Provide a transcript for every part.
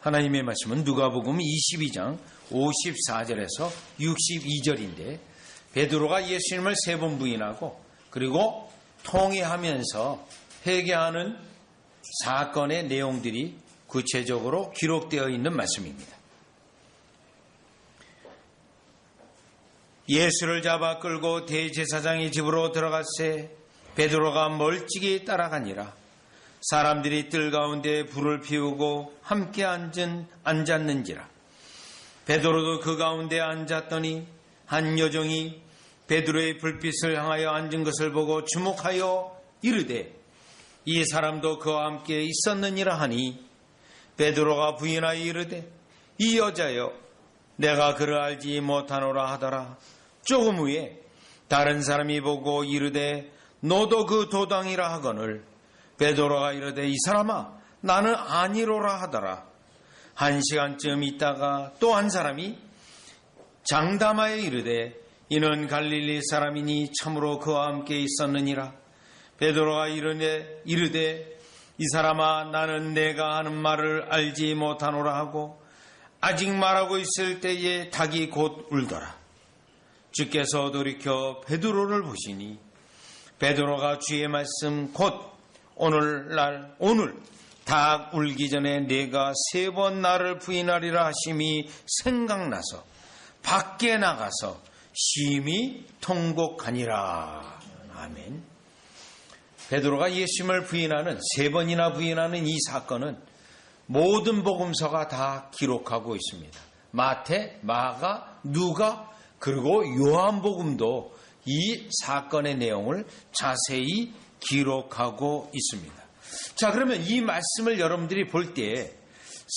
하나님의 말씀은 누가복음 22장 54절에서 62절인데 베드로가 예수님을 3번 부인하고 그리고 통회하면서 회개하는 사건의 내용들이 구체적으로 기록되어 있는 말씀입니다. 예수를 잡아 끌고 대제사장의 집으로 들어갔세 베드로가 멀찍이 따라가니라. 사람들이 뜰 가운데 불을 피우고 함께 앉았는지라. 베드로도 그 가운데 앉았더니 한 여종이 베드로의 불빛을 향하여 앉은 것을 보고 주목하여 이르되 이 사람도 그와 함께 있었느니라 하니 베드로가 부인하여 이르되 이 여자여 내가 그를 알지 못하노라 하더라. 조금 후에 다른 사람이 보고 이르되 너도 그 도당이라 하거늘 베드로가 이르되 이 사람아 나는 아니로라 하더라. 1시간쯤 있다가 또 한 사람이 장담하여 이르되 이는 갈릴리 사람이니 참으로 그와 함께 있었느니라. 베드로가 이르되 이 사람아 나는 내가 하는 말을 알지 못하노라 하고 아직 말하고 있을 때에 닭이 곧 울더라. 주께서 돌이켜 베드로를 보시니 베드로가 주의 말씀 곧 오늘 닭 울기 전에 내가 3번 나를 부인하리라 하심이 생각나서 밖에 나가서 심히 통곡하니라. 아멘. 베드로가 예수님을 부인하는 3번이나 부인하는 이 사건은 모든 복음서가 다 기록하고 있습니다. 마태, 마가, 누가 그리고 요한복음도 이 사건의 내용을 자세히 기록하고 있습니다. 자, 그러면 이 말씀을 여러분들이 볼 때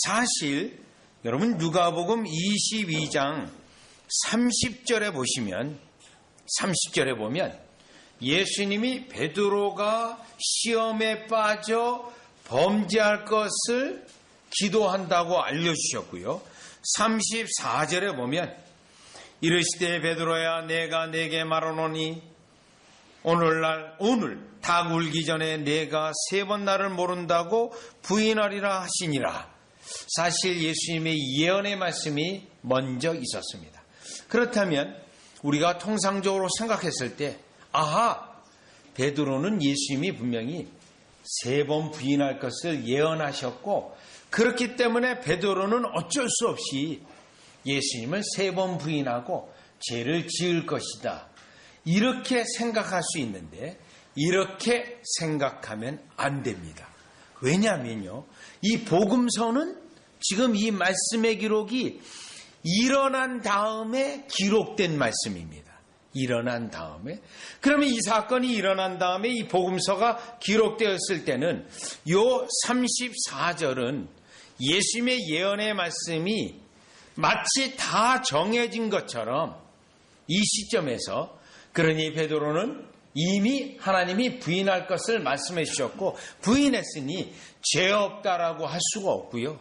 사실 여러분 누가복음 22장 30절에 보면 예수님이 베드로가 시험에 빠져 범죄할 것을 기도한다고 알려주셨고요. 34절에 보면 이르시되 베드로야 내가 내게 말하노니 오늘 닭 울기 전에 내가 3번 나를 모른다고 부인하리라 하시니라. 사실 예수님의 예언의 말씀이 먼저 있었습니다. 그렇다면 우리가 통상적으로 생각했을 때 베드로는 예수님이 분명히 3번 부인할 것을 예언하셨고 그렇기 때문에 베드로는 어쩔 수 없이 예수님을 3번 부인하고 죄를 지을 것이다. 이렇게 생각할 수 있는데 이렇게 생각하면 안 됩니다. 왜냐하면요. 이 복음서는 지금 이 말씀의 기록이 일어난 다음에 기록된 말씀입니다. 일어난 다음에. 그러면 이 사건이 일어난 다음에 이 복음서가 기록되었을 때는 요 34절은 예수님의 예언의 말씀이 마치 다 정해진 것처럼 이 시점에서 그러니 베드로는 이미 하나님이 부인할 것을 말씀해 주셨고 부인했으니 죄 없다라고 할 수가 없고요.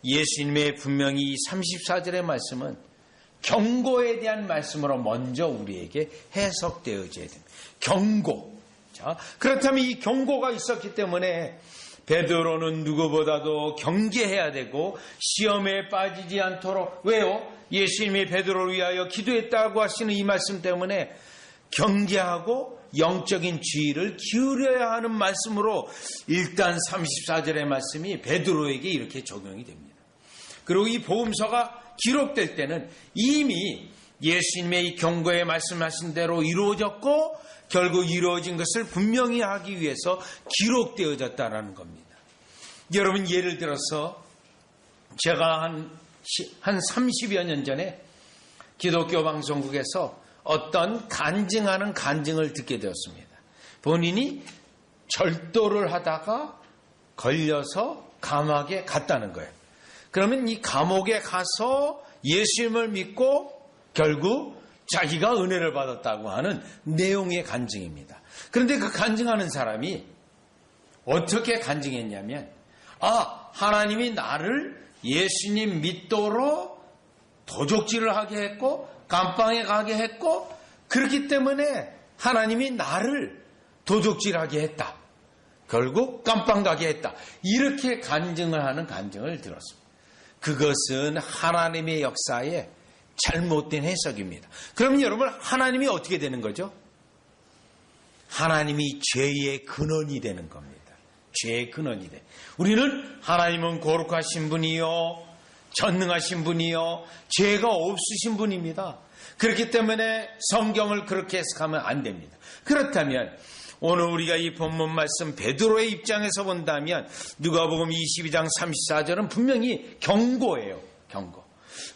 예수님의 분명히 이 34절의 말씀은 경고에 대한 말씀으로 먼저 우리에게 해석되어져야 됩니다. 경고. 자, 그렇다면 이 경고가 있었기 때문에 베드로는 누구보다도 경계해야 되고 시험에 빠지지 않도록 왜요? 예수님이 베드로를 위하여 기도했다고 하시는 이 말씀 때문에 경계하고 영적인 주의를 기울여야 하는 말씀으로 일단 34절의 말씀이 베드로에게 이렇게 적용이 됩니다. 그리고 이 복음서가 기록될 때는 이미 예수님의 이 경고에 말씀하신 대로 이루어졌고 결국 이루어진 것을 분명히 하기 위해서 기록되어졌다는 겁니다. 여러분 예를 들어서 제가 한 30여 년 전에 기독교 방송국에서 어떤 간증하는 간증을 듣게 되었습니다. 본인이 절도를 하다가 걸려서 감옥에 갔다는 거예요. 그러면 이 감옥에 가서 예수님을 믿고 결국 자기가 은혜를 받았다고 하는 내용의 간증입니다. 그런데 그 간증하는 사람이 어떻게 간증했냐면 하나님이 나를 예수님 믿도록 도적질을 하게 했고 감방에 가게 했고 그렇기 때문에 하나님이 나를 도적질하게 했다. 결국 감방 가게 했다. 이렇게 간증을 하는 간증을 들었습니다. 그것은 하나님의 역사의 잘못된 해석입니다. 그럼 여러분, 하나님이 어떻게 되는 거죠? 하나님이 죄의 근원이 되는 겁니다. 죄의 근원이 돼. 우리는 하나님은 거룩하신 분이요, 전능하신 분이요, 죄가 없으신 분입니다. 그렇기 때문에 성경을 그렇게 해석하면 안 됩니다. 그렇다면 오늘 우리가 이 본문 말씀 베드로의 입장에서 본다면 누가복음 22장 34절은 분명히 경고예요. 경고.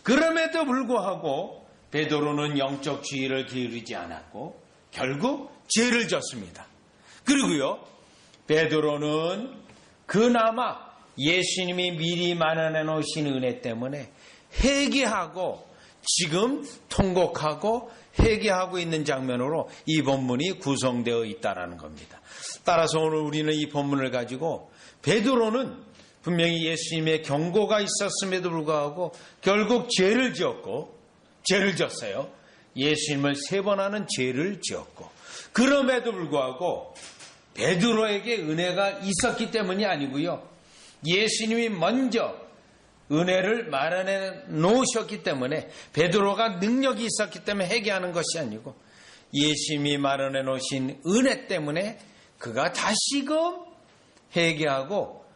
그럼에도 불구하고 베드로는 영적 주의를 기울이지 않았고 결국 죄를 졌습니다. 그리고요, 베드로는 그나마 예수님이 미리 마련해 놓으신 은혜 때문에 회개하고 지금 통곡하고 회개하고 있는 장면으로 이 본문이 구성되어 있다는 겁니다. 따라서 오늘 우리는 이 본문을 가지고 베드로는 분명히 예수님의 경고가 있었음에도 불구하고 결국 죄를 졌어요. 예수님을 3번 하는 죄를 지었고, 그럼에도 불구하고 베드로에게 은혜가 있었기 때문이 아니고요, 예수님이 먼저 은혜를 마련해 놓으셨기 때문에, 베드로가 능력이 있었기 때문에 회개하는 것이 아니고 예수님이 마련해 놓으신 은혜 때문에 그가 다시금 회개하고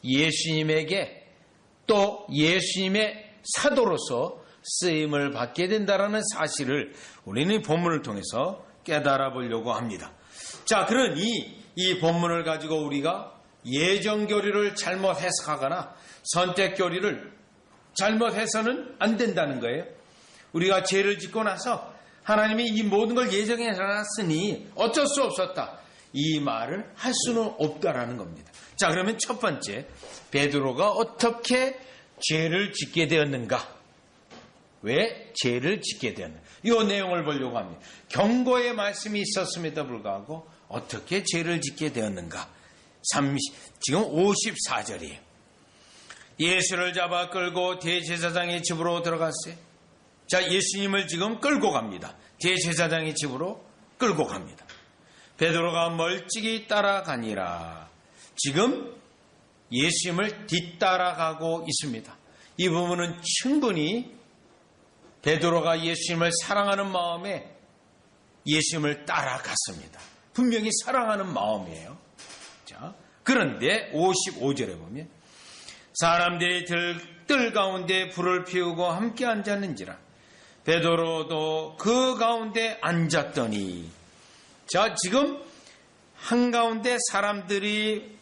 예수님에게 또 예수님의 사도로서 쓰임을 받게 된다는 사실을 우리는 이 본문을 통해서 깨달아 보려고 합니다. 자, 그러니 이 본문을 가지고 우리가 예정교리를 잘못 해석하거나 선택교리를 잘못해서는 안 된다는 거예요. 우리가 죄를 짓고 나서 하나님이 이 모든 걸 예정해 놨으니 어쩔 수 없었다, 이 말을 할 수는 없다라는 겁니다. 자, 그러면 첫 번째, 베드로가 어떻게 죄를 짓게 되었는가? 왜 죄를 짓게 되었는가? 이 내용을 보려고 합니다. 경고의 말씀이 있었음에도 불구하고 어떻게 죄를 짓게 되었는가? 지금 54절이에요. 예수를 잡아 끌고 대제사장의 집으로 들어갔어요. 자, 예수님을 지금 끌고 갑니다. 대제사장의 집으로 끌고 갑니다. 베드로가 멀찍이 따라가니라. 지금 예수님을 뒤따라가고 있습니다. 이 부분은 충분히 베드로가 예수님을 사랑하는 마음에 예수님을 따라갔습니다. 분명히 사랑하는 마음이에요. 자, 그런데 55절에 보면 사람들이 뜰 가운데 불을 피우고 함께 앉았는지라 베드로도 그 가운데 앉았더니, 자, 지금 한가운데 사람들이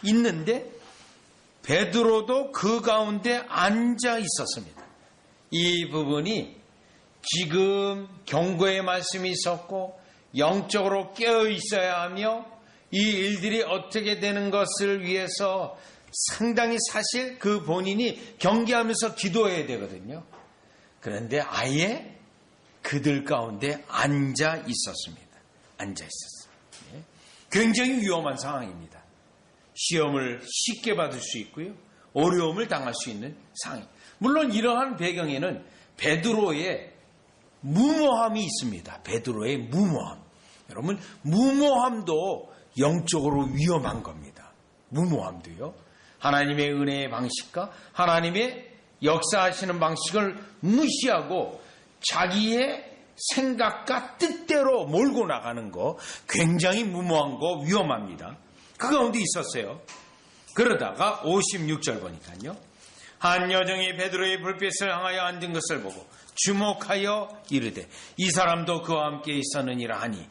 있는데 베드로도 그 가운데 앉아 있었습니다. 이 부분이 지금 경고의 말씀이 있었고 영적으로 깨어 있어야 하며 이 일들이 어떻게 되는 것을 위해서 상당히 사실 그 본인이 경계하면서 기도해야 되거든요. 그런데 아예 그들 가운데 앉아 있었습니다. 앉아 있었어요. 굉장히 위험한 상황입니다. 시험을 쉽게 받을 수 있고요, 어려움을 당할 수 있는 상황. 물론 이러한 배경에는 베드로의 무모함이 있습니다. 베드로의 무모함. 여러분, 무모함도 영적으로 위험한 겁니다. 무모함도요. 하나님의 은혜의 방식과 하나님의 역사하시는 방식을 무시하고 자기의 생각과 뜻대로 몰고 나가는 거 굉장히 무모한 거 위험합니다. 그 가운데 있었어요. 그러다가 56절 보니까요, 한 여정이 베드로의 불빛을 향하여 앉은 것을 보고 주목하여 이르되 이 사람도 그와 함께 있었느니라 하니,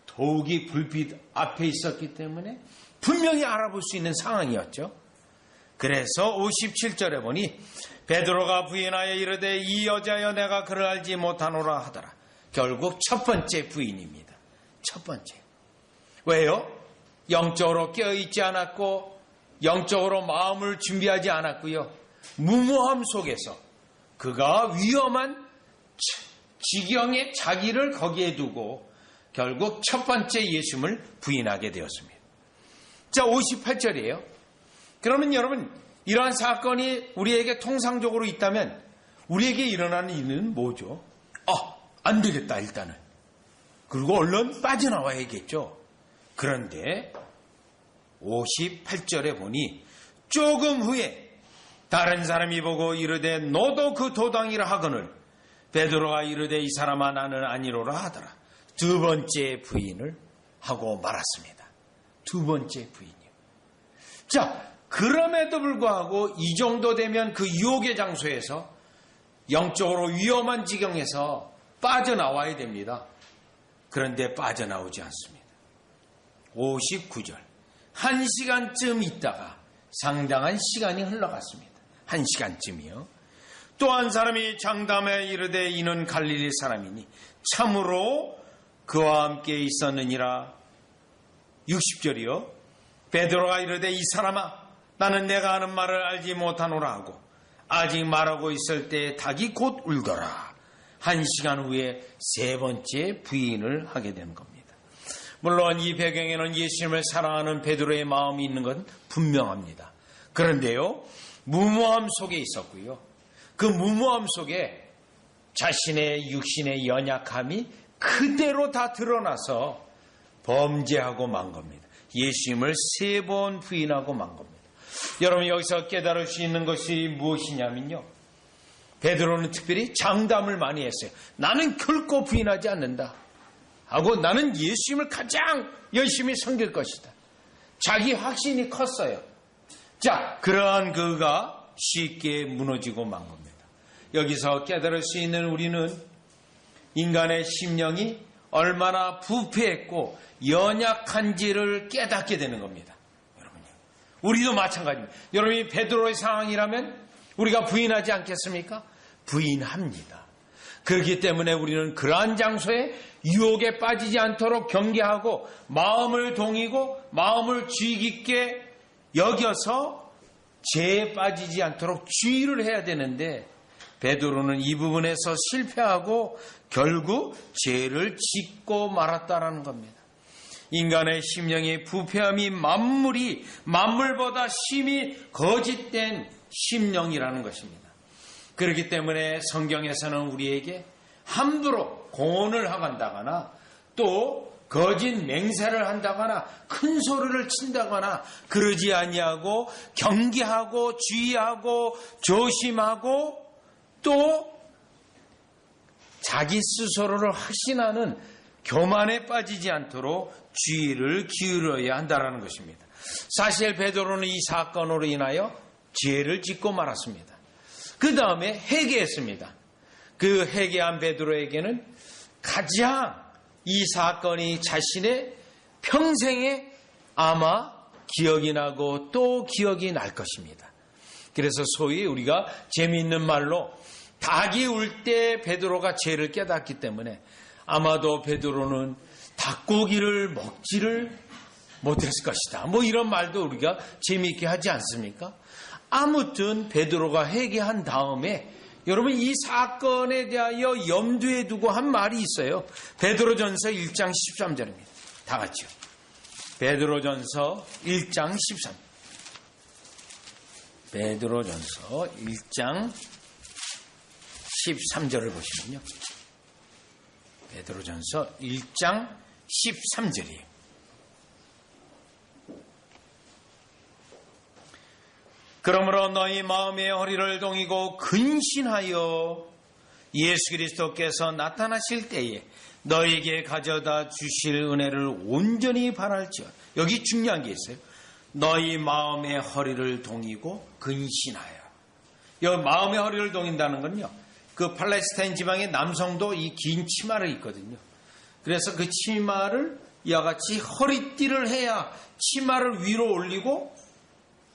더욱이 불빛 앞에 있었기 때문에 분명히 알아볼 수 있는 상황이었죠. 그래서 57절에 보니 베드로가 부인하여 이르되 이 여자여 내가 그를 알지 못하노라 하더라. 결국 첫 번째 부인입니다. 첫 번째. 왜요? 영적으로 깨어있지 않았고 영적으로 마음을 준비하지 않았고요, 무모함 속에서 그가 위험한 지경에 자기를 거기에 두고 결국 첫 번째 예수님을 부인하게 되었습니다. 자, 58절이에요. 그러면 여러분, 이러한 사건이 우리에게 통상적으로 있다면 우리에게 일어나는 일은 뭐죠? 안 되겠다, 일단은. 그리고 얼른 빠져나와야겠죠. 그런데 58절에 보니 조금 후에 다른 사람이 보고 이르되 너도 그 도당이라 하거늘 베드로가 이르되 이 사람아 나는 아니로라 하더라. 두 번째 부인을 하고 말았습니다. 두 번째 부인이요. 자, 그럼에도 불구하고 이 정도 되면 그 유혹의 장소에서 영적으로 위험한 지경에서 빠져나와야 됩니다. 그런데 빠져나오지 않습니다. 59절. 1시간쯤 있다가 상당한 시간이 흘러갔습니다. 1시간쯤이요. 또 한 사람이 장담해 이르되 이는 갈릴리 사람이니 참으로 그와 함께 있었느니라. 60절이요. 베드로가 이르되 이 사람아 나는 내가 하는 말을 알지 못하노라 하고 아직 말하고 있을 때 닭이 곧 울더라. 1시간 후에 세 번째 부인을 하게 되는 겁니다. 물론 이 배경에는 예수님을 사랑하는 베드로의 마음이 있는 건 분명합니다. 그런데요, 무모함 속에 있었고요. 그 무모함 속에 자신의 육신의 연약함이 그대로 다 드러나서 범죄하고 만 겁니다. 예수님을 세 번 부인하고 만 겁니다. 여러분 여기서 깨달을 수 있는 것이 무엇이냐면요. 베드로는 특별히 장담을 많이 했어요. 나는 결코 부인하지 않는다 하고 나는 예수님을 가장 열심히 섬길 것이다. 자기 확신이 컸어요. 자, 그러한 그가 쉽게 무너지고 만 겁니다. 여기서 깨달을 수 있는 우리는 인간의 심령이 얼마나 부패했고 연약한지를 깨닫게 되는 겁니다. 여러분요. 우리도 마찬가지입니다. 여러분이 베드로의 상황이라면 우리가 부인하지 않겠습니까? 부인합니다. 그렇기 때문에 우리는 그러한 장소에 유혹에 빠지지 않도록 경계하고 마음을 동이고 마음을 주의 깊게 여겨서 죄에 빠지지 않도록 주의를 해야 되는데 베드로는 이 부분에서 실패하고 결국 죄를 짓고 말았다라는 겁니다. 인간의 심령의 부패함이 만물보다 심히 거짓된 심령이라는 것입니다. 그렇기 때문에 성경에서는 우리에게 함부로 고언을 하간다거나 또 거짓 맹세를 한다거나 큰 소리를 친다거나 그러지 아니하고 경계하고 주의하고 조심하고 또 자기 스스로를 확신하는 교만에 빠지지 않도록 주의를 기울여야 한다는 것입니다. 사실 베드로는 이 사건으로 인하여 죄를 짓고 말았습니다. 그 다음에 회개했습니다. 그 회개한 베드로에게는 가장 이 사건이 자신의 평생에 아마 기억이 나고 또 기억이 날 것입니다. 그래서 소위 우리가 재미있는 말로 닭이 울 때 베드로가 죄를 깨닫기 때문에 아마도 베드로는 닭고기를 먹지를 못했을 것이다. 뭐 이런 말도 우리가 재미있게 하지 않습니까? 아무튼 베드로가 회개한 다음에 여러분 이 사건에 대하여 염두에 두고 한 말이 있어요. 베드로전서 1장 13절입니다. 다 같이요. 베드로전서 1장 13. 베드로전서 1장 13절을 보시면요. 베드로전서 1장 13절이에요. 그러므로 너희 마음의 허리를 동이고 근신하여 예수 그리스도께서 나타나실 때에 너에게 가져다 주실 은혜를 온전히 바랄지어다. 여기 중요한 게 있어요. 너희 마음의 허리를 동이고 근신하여. 여기 마음의 허리를 동인다는 건요. 그 팔레스타인 지방의 남성도 이 긴 치마를 입거든요. 그래서 그 치마를 이와 같이 허리띠를 해야 치마를 위로 올리고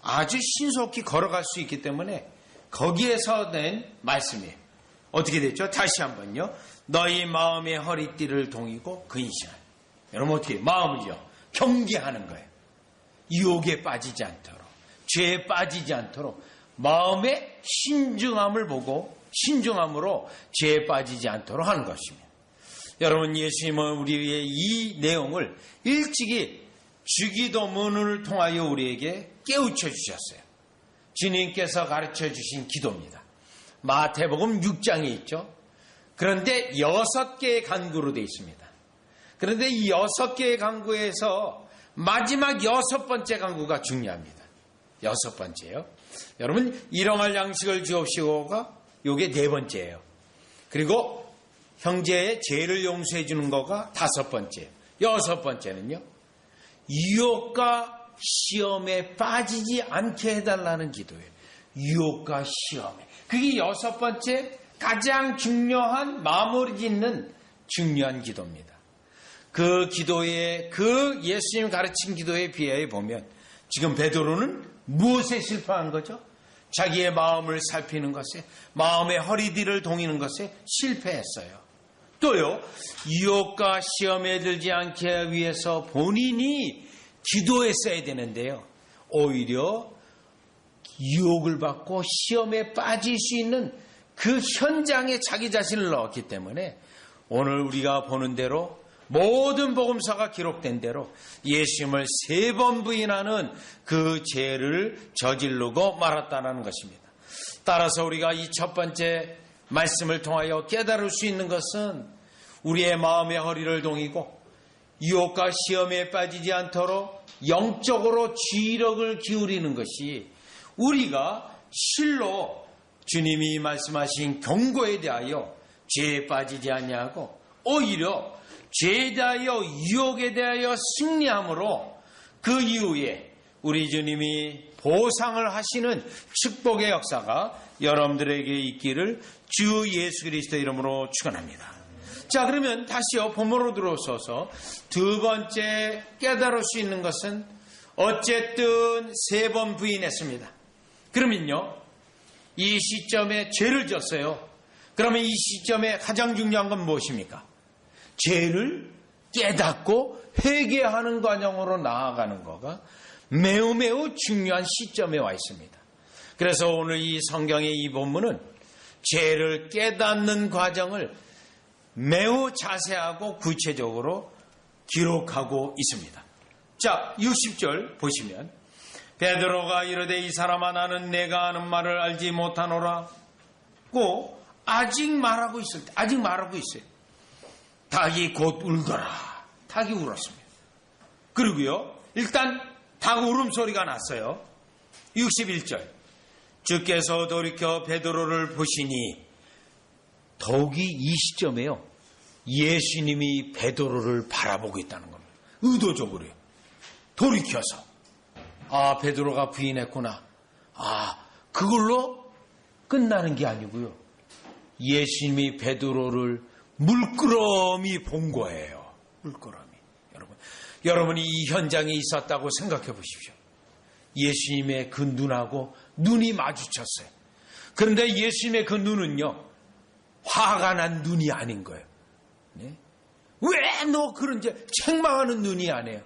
아주 신속히 걸어갈 수 있기 때문에 거기에서 낸 말씀이에요. 어떻게 됐죠? 다시 한번요. 너희 마음의 허리띠를 동이고 근신하여. 여러분 어떻게 해요? 마음을요. 경계하는 거예요. 유혹에 빠지지 않도록, 죄에 빠지지 않도록 마음의 신중함을 보고 신중함으로 죄에 빠지지 않도록 하는 것입니다. 여러분 예수님은 우리의 이 내용을 일찍이 주기도문을 통하여 우리에게 깨우쳐 주셨어요. 주님께서 가르쳐 주신 기도입니다. 마태복음 6장에 있죠. 그런데 6개의 간구로 되어 있습니다. 그런데 이 6개의 간구에서 마지막 6번째 간구가 중요합니다. 6번째요. 여러분, 일용할 양식을 주옵시고가 요게 네 번째예요. 그리고 형제의 죄를 용서해 주는 거가 다섯 번째. 여섯 번째는요, 유혹과 시험에 빠지지 않게 해달라는 기도예요. 유혹과 시험에. 그게 여섯 번째 가장 중요한 마무리 짓는 중요한 기도입니다. 그 기도에, 그 예수님 가르친 기도에 비하해 보면 지금 베드로는 무엇에 실패한 거죠? 자기의 마음을 살피는 것에, 마음의 허리띠를 동이는 것에 실패했어요. 또요, 유혹과 시험에 들지 않게 위해서 본인이 기도했어야 되는데요, 오히려 유혹을 받고 시험에 빠질 수 있는 그 현장에 자기 자신을 넣었기 때문에 오늘 우리가 보는 대로 모든 복음서가 기록된 대로 예수님을 3번 부인하는 그 죄를 저지르고 말았다는 것입니다. 따라서 우리가 이 첫 번째 말씀을 통하여 깨달을 수 있는 것은 우리의 마음의 허리를 동이고 유혹과 시험에 빠지지 않도록 영적으로 주의력을 기울이는 것이 우리가 실로 주님이 말씀하신 경고에 대하여 죄에 빠지지 아니하고 오히려 죄에 대하여 유혹에 대하여 승리함으로 그 이후에 우리 주님이 보상을 하시는 축복의 역사가 여러분들에게 있기를 주 예수 그리스도의 이름으로 축원합니다. 자, 그러면 다시요 본문으로 들어서서 두 번째 깨달을 수 있는 것은 어쨌든 3번 부인했습니다. 그러면요, 이 시점에 죄를 졌어요. 그러면 이 시점에 가장 중요한 건 무엇입니까? 죄를 깨닫고 회개하는 과정으로 나아가는 거가 매우 중요한 시점에 와 있습니다. 그래서 오늘 이 성경의 이 본문은 죄를 깨닫는 과정을 매우 자세하고 구체적으로 기록하고 있습니다. 자, 60절 보시면 베드로가 이르되 이 사람아 나는 내가 하는 말을 알지 못하노라 고 아직 말하고 있어요. 닭이 곧 울더라. 닭이 울었습니다. 그리고요, 일단 닭 울음소리가 났어요. 61절 주께서 돌이켜 베드로를 보시니, 더욱이 이 시점에요, 예수님이 베드로를 바라보고 있다는 겁니다. 의도적으로요. 돌이켜서 베드로가 부인했구나. 그걸로 끝나는 게 아니고요, 예수님이 베드로를 물끄러미 본 거예요. 물끄러미. 여러분이 이 현장에 있었다고 생각해 보십시오. 예수님의 그 눈하고 눈이 마주쳤어요. 그런데 예수님의 그 눈은요, 화가 난 눈이 아닌 거예요. 네? 왜 너 그런 책망하는 눈이 아니에요.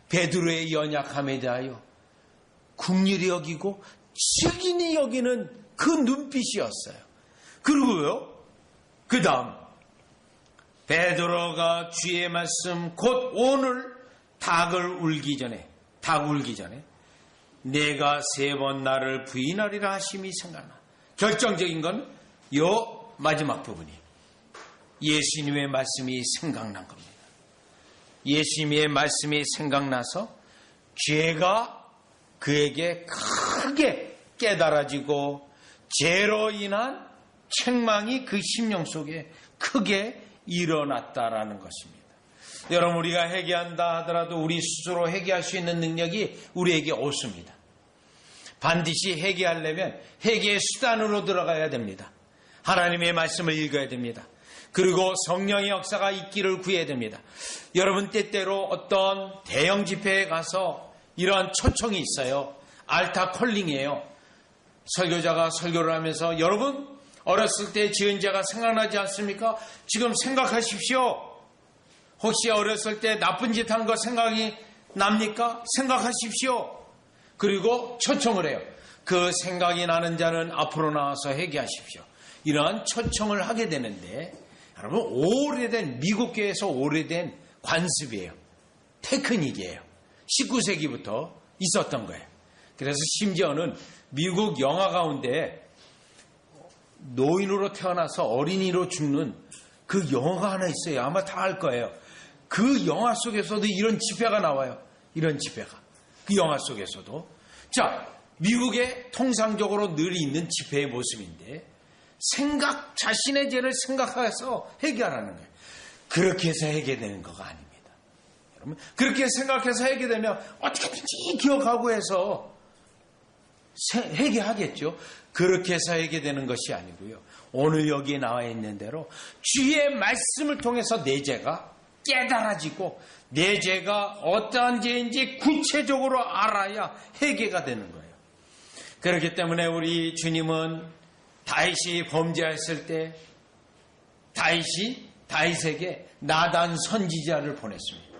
베드로의 연약함에 대하여 긍휼히 여기고 측은히 여기는 그 눈빛이었어요. 그리고요, 그 다음 베드로가 주의 말씀 곧 오늘 닭 울기 전에 내가 3번 나를 부인하리라 하심이 생각나. 결정적인 건 요 마지막 부분이 예수님의 말씀이 생각난 겁니다. 예수님의 말씀이 생각나서 죄가 그에게 크게 깨달아지고 죄로 인한 책망이 그 심령 속에 크게 일어났다라는 것입니다. 여러분, 우리가 회개한다 하더라도 우리 스스로 회개할 수 있는 능력이 우리에게 없습니다. 반드시 회개하려면 회개의 수단으로 들어가야 됩니다. 하나님의 말씀을 읽어야 됩니다. 그리고 성령의 역사가 있기를 구해야 됩니다. 여러분, 때때로 어떤 대형 집회에 가서 이러한 초청이 있어요. 알타 콜링이에요. 설교자가 설교를 하면서 여러분, 어렸을 때 지은 죄가 생각나지 않습니까? 지금 생각하십시오. 혹시 어렸을 때 나쁜 짓 한 거 생각이 납니까? 생각하십시오. 그리고 초청을 해요. 그 생각이 나는 자는 앞으로 나와서 회개하십시오. 이러한 초청을 하게 되는데, 여러분, 오래된 미국교회에서 오래된 관습이에요. 테크닉이에요. 19세기부터 있었던 거예요. 그래서 심지어는 미국 영화 가운데 노인으로 태어나서 어린이로 죽는 그 영화가 하나 있어요. 아마 다 알 거예요. 그 영화 속에서도 이런 집회가 나와요. 이런 집회가. 그 영화 속에서도. 자, 미국에 통상적으로 늘 있는 집회의 모습인데 자신의 죄를 생각해서 회개하라는 거예요. 그렇게 해서 회개되는 거가 아닙니다. 여러분, 그렇게 생각해서 회개되면 어떻게든지 기억하고 해서 회개하겠죠. 그렇게 해서 회개되는 것이 아니고요. 오늘 여기에 나와 있는 대로 주의 말씀을 통해서 내 죄가 깨달아지고 내 죄가 어떠한 죄인지 구체적으로 알아야 회개가 되는 거예요. 그렇기 때문에 우리 주님은 다윗이 범죄했을 때 다윗에게 나단 선지자를 보냈습니다.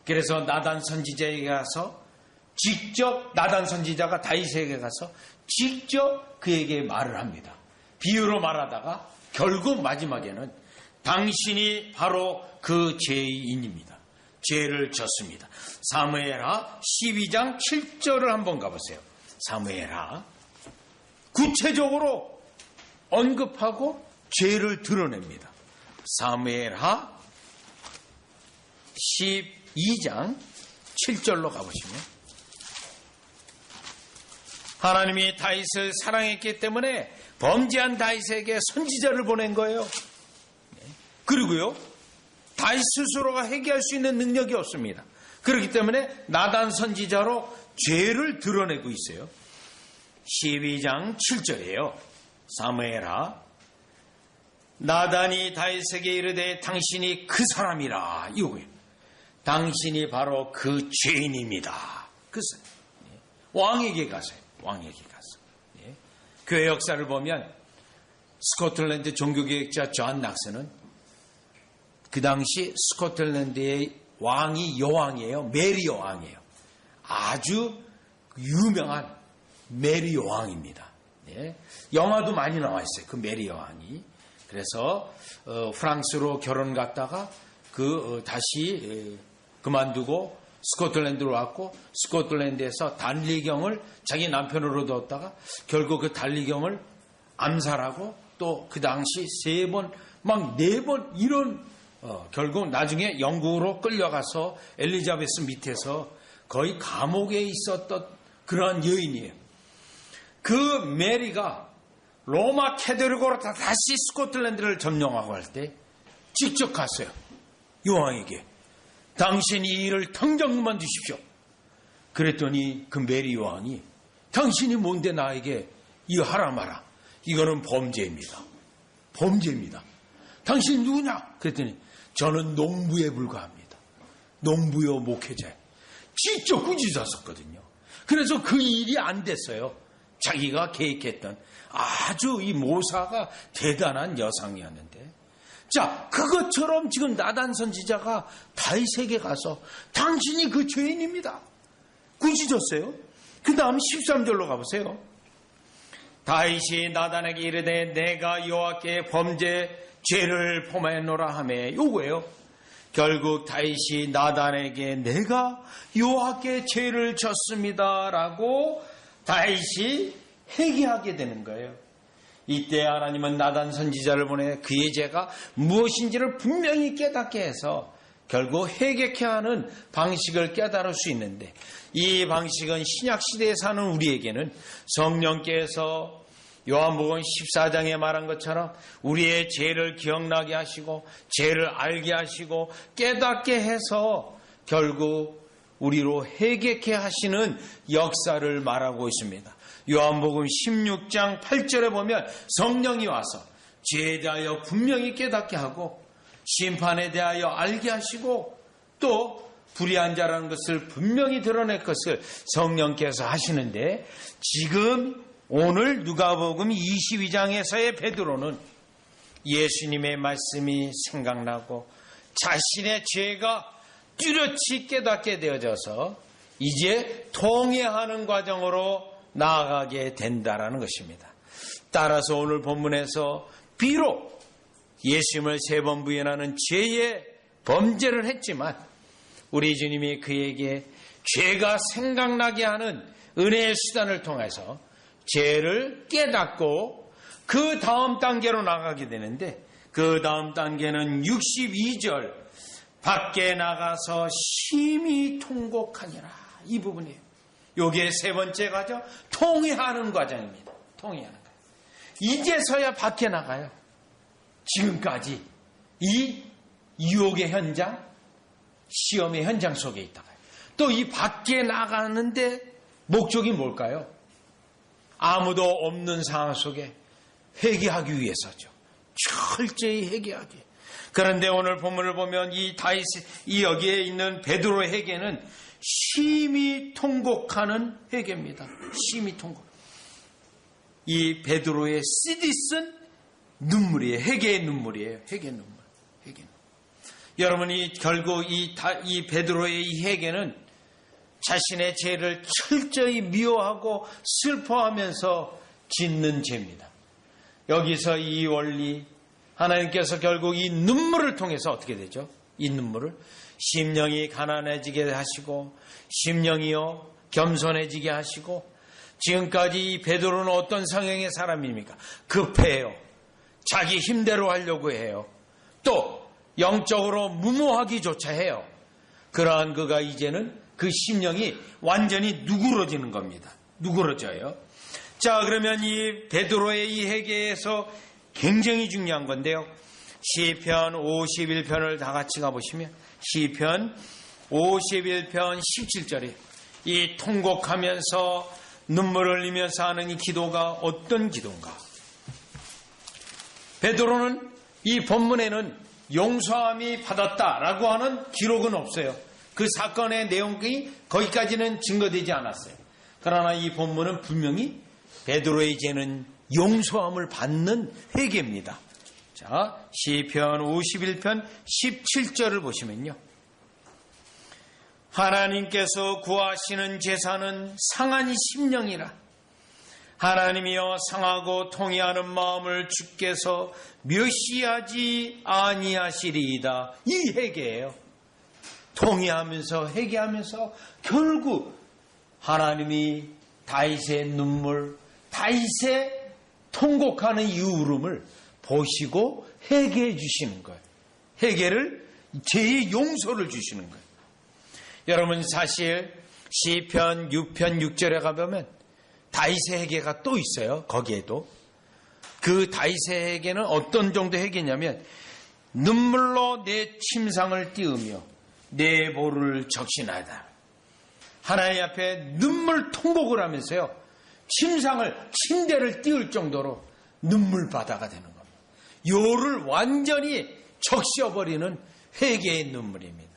그래서 나단 선지자에게 가서 나단 선지자가 다윗에게 가서 직접 그에게 말을 합니다. 비유로 말하다가 결국 마지막에는 당신이 바로 그 죄인입니다. 죄를 졌습니다. 사무엘하 12장 7절을 한번 가보세요. 사무엘하 구체적으로 언급하고 죄를 드러냅니다. 사무엘하 12장 7절로 가보시면 하나님이 다윗을 사랑했기 때문에 범죄한 다윗에게 선지자를 보낸 거예요. 그리고요, 다윗 스스로가 회개할 수 있는 능력이 없습니다. 그렇기 때문에 나단 선지자로 죄를 드러내고 있어요. 12장 7절이에요. 사무엘하 나단이 다윗에게 이르되 당신이 그 사람이라. 이거예요. 당신이 바로 그 죄인입니다. 왕에게 가세요. 왕에게 가서. 교회 역사를 보면 스코틀랜드 종교개혁자 존 낙스는 그 당시 스코틀랜드의 왕이 여왕이에요. 메리 여왕이에요. 아주 유명한 메리 여왕입니다. 영화도 많이 나와 있어요. 그 메리 여왕이. 그래서 프랑스로 결혼 갔다가 다시 그만두고 스코틀랜드로 왔고 스코틀랜드에서 단리경을 자기 남편으로 뒀다가 결국 그 단리경을 암살하고 또 그 당시 3번 막 4번 이런 결국 나중에 영국으로 끌려가서 엘리자베스 밑에서 거의 감옥에 있었던 그러한 여인이에요. 그 메리가 로마 캐토릭으로 다시 스코틀랜드를 점령하고 할 때 직접 갔어요. 여왕에게 당신이 이 일을 당장 그만두십시오. 그랬더니 그 메리 여왕이 당신이 뭔데 나에게 이거 하라 마라. 이거는 범죄입니다. 범죄입니다. 당신 누구냐? 그랬더니 저는 농부에 불과합니다. 농부요 목회자에. 직접 꾸짖었었거든요. 그래서 그 일이 안 됐어요. 자기가 계획했던 아주 이 모사가 대단한 여성이었는데 자, 그것처럼 지금 나단 선지자가 다윗에게 가서 당신이 그 죄인입니다. 꾸짖었어요. 그 다음 13절로 가보세요. 다윗이 나단에게 이르되 내가 여호와께 죄를 범하였노라 하매 요거예요. 결국 다윗이 나단에게 내가 여호와께 죄를 졌습니다라고 다윗이 회개하게 되는 거예요. 이때 하나님은 나단 선지자를 보내 그의 죄가 무엇인지를 분명히 깨닫게 해서 결국 회개케 하는 방식을 깨달을 수 있는데 이 방식은 신약시대에 사는 우리에게는 성령께서 요한복음 14장에 말한 것처럼 우리의 죄를 기억나게 하시고 죄를 알게 하시고 깨닫게 해서 결국 우리로 회개케 하시는 역사를 말하고 있습니다. 요한복음 16장 8절에 보면 성령이 와서 죄에 대하여 분명히 깨닫게 하고 심판에 대하여 알게 하시고 또 불의한 자라는 것을 분명히 드러낼 것을 성령께서 하시는데 지금 오늘 누가복음 22장에서의 베드로는 예수님의 말씀이 생각나고 자신의 죄가 뚜렷이 깨닫게 되어져서 이제 통회하는 과정으로 나아가게 된다라는 것입니다. 따라서 오늘 본문에서 비록 예수님을 3번 부인하는 죄의 범죄를 했지만 우리 주님이 그에게 죄가 생각나게 하는 은혜의 수단을 통해서 죄를 깨닫고 그 다음 단계로 나가게 되는데 그 다음 단계는 62절 밖에 나가서 심히 통곡하니라 이 부분이에요. 요게 세 번째 과정, 통회하는 과정입니다. 통회하는 과정. 이제서야 밖에 나가요. 지금까지 이 유혹의 현장, 시험의 현장 속에 있다가요. 또 이 밖에 나가는데 목적이 뭘까요? 아무도 없는 상황 속에 회개하기 위해서죠. 철저히 회개하기. 그런데 오늘 본문을 보면 이 여기에 있는 베드로의 회개는 심히 통곡하는 회개입니다. 심히 통곡. 이 베드로의 쓰디쓴 눈물이에요. 회개의 눈물이에요. 회개의 눈물. 회개. 여러분이 결국 이 베드로의 이 회개는 자신의 죄를 철저히 미워하고 슬퍼하면서 짓는 죄입니다. 여기서 이 원리, 하나님께서 결국 이 눈물을 통해서 어떻게 되죠? 이 눈물을 심령이 가난해지게 하시고 심령이요 겸손해지게 하시고, 지금까지 이 베드로는 어떤 성향의 사람입니까? 급해요. 자기 힘대로 하려고 해요. 또 영적으로 무모하기조차 해요. 그러한 그가 이제는 그 심령이 완전히 누그러지는 겁니다. 누그러져요. 자, 그러면 이 베드로의 이 회개에서 굉장히 중요한 건데요. 시편 51편을 다 같이 가보시면 시편 51편 17절에 이 통곡하면서 눈물을 흘리면서 하는 이 기도가 어떤 기도인가? 베드로는 이 본문에는 용서함이 받았다라고 하는 기록은 없어요. 그 사건의 내용이 거기까지는 증거되지 않았어요. 그러나 이 본문은 분명히 베드로의 죄는 용서함을 받는 회개입니다. 자, 시편 51편 17절을 보시면요. 하나님께서 구하시는 제사는 상한 심령이라. 하나님이여 상하고 통회하는 마음을 주께서 멸시하지 아니하시리이다. 이 회개예요. 통회하면서 회개하면서 결국 하나님이 다윗의 눈물, 다윗의 통곡하는 이 울음을 보시고 회개해 주시는 거예요. 회개를, 죄의 용서를 주시는 거예요. 여러분, 사실 시편 6편 6절에 가보면 다윗의 회개가 또 있어요. 거기에도. 그 다윗의 회개는 어떤 정도 회개냐면 눈물로 내 침상을 띄우며 내 볼을 적신하다. 하나님 앞에 눈물 통곡을 하면서요, 침대를 띄울 정도로 눈물바다가 되는 겁니다. 요를 완전히 적셔버리는 회개의 눈물입니다.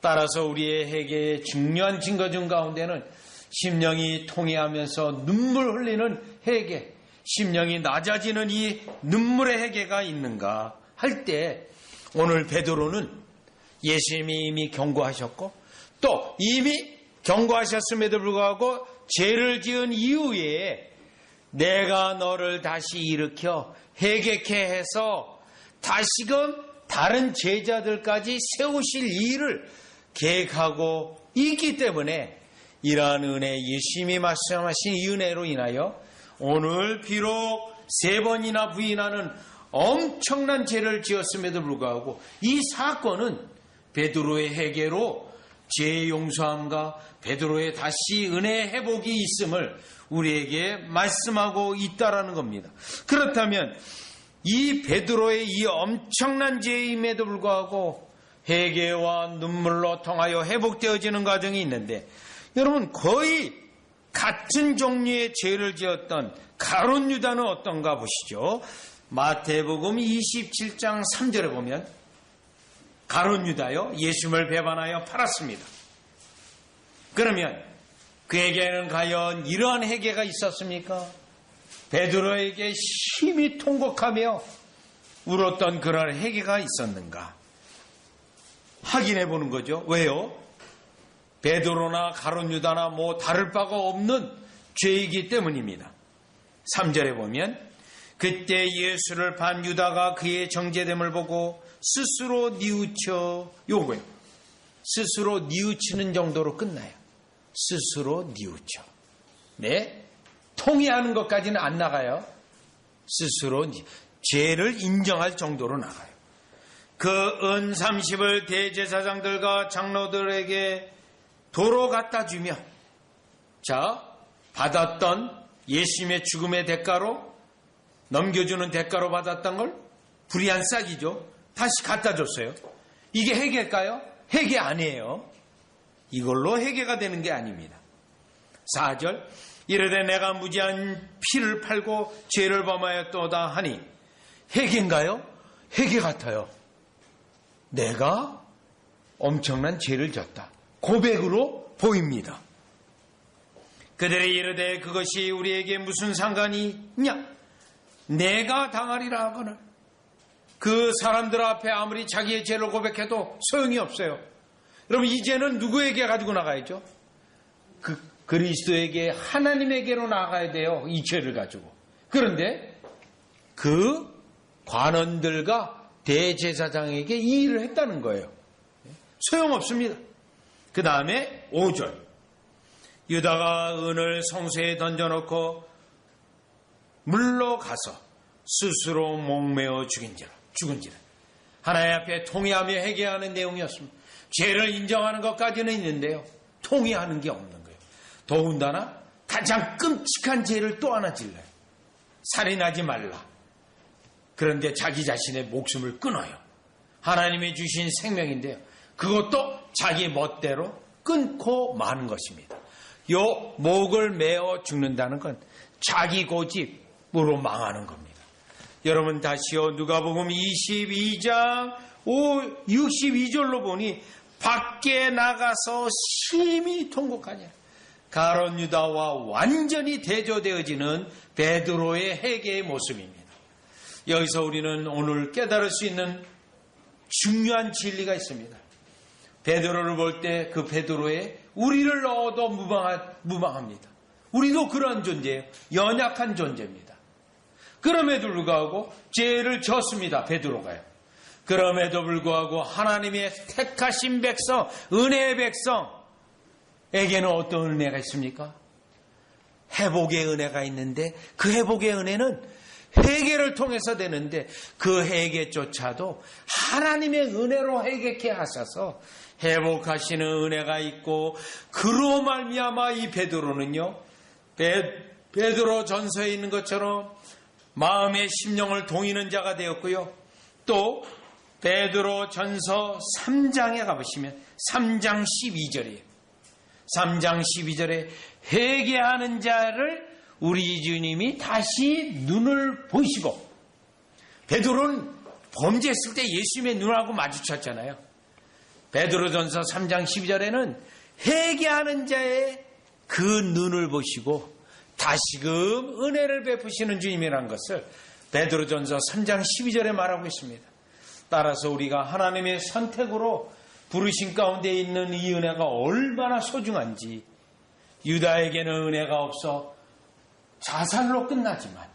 따라서 우리의 회개의 중요한 증거 중 가운데는 심령이 통회하면서 눈물 흘리는 회개, 심령이 낮아지는 이 눈물의 회개가 있는가 할 때, 오늘 베드로는 예수님이 이미 경고하셨고 또 이미 경고하셨음에도 불구하고 죄를 지은 이후에 내가 너를 다시 일으켜 회개케 해서 다시금 다른 제자들까지 세우실 일을 계획하고 있기 때문에, 이러한 은혜, 예수님이 말씀하신 이 은혜로 인하여 오늘 비록 3번이나 부인하는 엄청난 죄를 지었음에도 불구하고 이 사건은 베드로의 회개로 죄의 용서함과 베드로의 다시 은혜의 회복이 있음을 우리에게 말씀하고 있다라는 겁니다. 그렇다면 이 베드로의 이 엄청난 죄임에도 불구하고 회개와 눈물로 통하여 회복되어지는 과정이 있는데, 여러분, 거의 같은 종류의 죄를 지었던 가룟 유다는 어떤가 보시죠. 마태복음 27장 3절에 보면 가룟 유다요, 예수님을 배반하여 팔았습니다. 그러면 그에게는 과연 이러한 회개가 있었습니까? 베드로에게 심히 통곡하며 울었던 그런 회개가 있었는가? 확인해 보는 거죠. 왜요? 베드로나 가룟 유다나 뭐 다를 바가 없는 죄이기 때문입니다. 3절에 보면 그때 예수를 반 유다가 그의 정죄됨을 보고 스스로 뉘우쳐, 요거예요. 스스로 뉘우치는 정도로 끝나요. 스스로 뉘우쳐. 네? 통회하는 것까지는 안 나가요. 스스로 죄를 인정할 정도로 나가요. 그 은 30을 대제사장들과 장로들에게 도로 갖다 주며 자, 받았던 예수님의 죽음의 대가로, 넘겨주는 대가로 받았던 걸 불의한 싹이죠. 다시 갖다 줬어요. 이게 회개일까요? 회개 아니에요. 이걸로 회개가 되는 게 아닙니다. 4절, 이르되 내가 무지한 피를 팔고 죄를 범하였도다 하니, 회개인가요? 회개 같아요. 내가 엄청난 죄를 졌다. 고백으로 보입니다. 그들이 이르되 그것이 우리에게 무슨 상관이 있냐? 내가 당하리라 하거늘. 그 사람들 앞에 아무리 자기의 죄를 고백해도 소용이 없어요. 여러분, 이제는 누구에게 가지고 나가야죠? 그리스도에게, 하나님에게로 나가야 돼요. 이 죄를 가지고. 그런데 그 관원들과 대제사장에게 이 일을 했다는 거예요. 소용없습니다. 그 다음에 5절, 유다가 은을 성소에 던져놓고 물러가서 스스로 목매어 죽은지라. 하나님 앞에 통회하며 회개하는 내용이었습니다. 죄를 인정하는 것까지는 있는데요, 통회하는 게 없는 거예요. 더군다나 가장 끔찍한 죄를 또 하나 질러요. 살인하지 말라. 그런데 자기 자신의 목숨을 끊어요. 하나님이 주신 생명인데요, 그것도 자기 멋대로 끊고 마는 것입니다. 요 목을 메어 죽는다는 건 자기 고집으로 망하는 겁니다. 여러분, 다시요, 누가복음 22장 62절로 보니 밖에 나가서 심히 통곡하냐. 가룟 유다와 완전히 대조되어지는 베드로의 회개의 모습입니다. 여기서 우리는 오늘 깨달을 수 있는 중요한 진리가 있습니다. 베드로를 볼 때 그 베드로에 우리를 넣어도 무방합니다. 우리도 그러한 존재예요. 연약한 존재입니다. 그럼에도 불구하고 죄를 졌습니다. 베드로가요. 그럼에도 불구하고 하나님의 택하신 백성, 은혜의 백성에게는 어떤 은혜가 있습니까? 회복의 은혜가 있는데, 그 회복의 은혜는 회개를 통해서 되는데, 그 회개조차도 하나님의 은혜로 회개케 하셔서 회복하시는 은혜가 있고, 그로 말미암아 이 베드로는요, 베드로 전서에 있는 것처럼 마음의 심령을 동이는 자가 되었고요. 또 베드로 전서 3장에 가보시면 3장 12절이에요. 3장 12절에 회개하는 자를 우리 주님이 다시 눈을 보시고, 베드로는 범죄했을 때 예수님의 눈하고 마주쳤잖아요. 베드로전서 3장 12절에는 회개하는 자의 그 눈을 보시고 다시금 은혜를 베푸시는 주님이라는 것을 베드로전서 3장 12절에 말하고 있습니다. 따라서 우리가 하나님의 선택으로 부르신 가운데 있는 이 은혜가 얼마나 소중한지, 유다에게는 은혜가 없어 자살로 끝나지만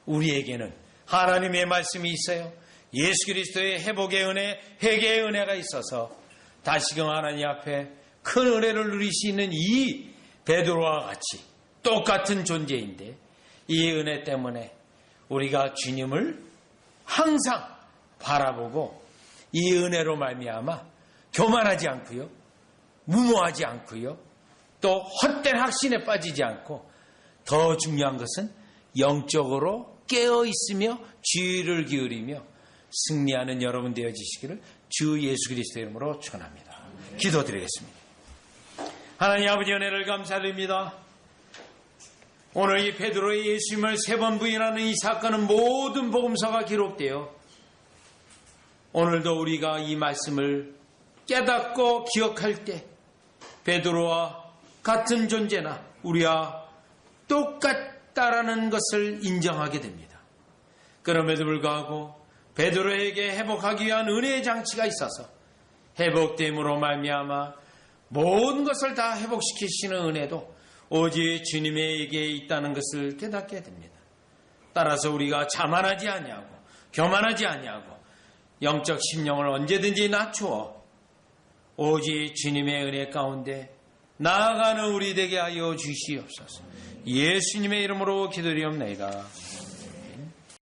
우리에게는 하나님의 말씀이 있어요. 예수 그리스도의 회복의 은혜, 회개의 은혜가 있어서 다시금 하나님 앞에 큰 은혜를 누릴 수 있는 이 베드로와 같이 똑같은 존재인데, 이 은혜 때문에 우리가 주님을 항상 바라보고 이 은혜로 말미암아 교만하지 않고요, 무모하지 않고요, 또 헛된 확신에 빠지지 않고, 더 중요한 것은 영적으로 깨어있으며 주의를 기울이며 승리하는 여러분 되어지시기를 주 예수 그리스도의 이름으로 축원합니다. 기도드리겠습니다. 하나님 아버지, 은혜를 감사드립니다. 오늘 이 베드로의 예수님을 3번 부인하는 이 사건은 모든 복음서가 기록되어 오늘도 우리가 이 말씀을 깨닫고 기억할 때 베드로와 같은 존재나 우리와 똑같다라는 것을 인정하게 됩니다. 그럼에도 불구하고 베드로에게 회복하기 위한 은혜의 장치가 있어서 회복됨으로 말미암아 모든 것을 다 회복시키시는 은혜도 오직 주님에게 있다는 것을 깨닫게 됩니다. 따라서 우리가 자만하지 아니하고 교만하지 아니하고 영적 심령을 언제든지 낮추어 오직 주님의 은혜 가운데 나아가는 우리 되게 하여 주시옵소서. 예수님의 이름으로 기도드리옵나이다.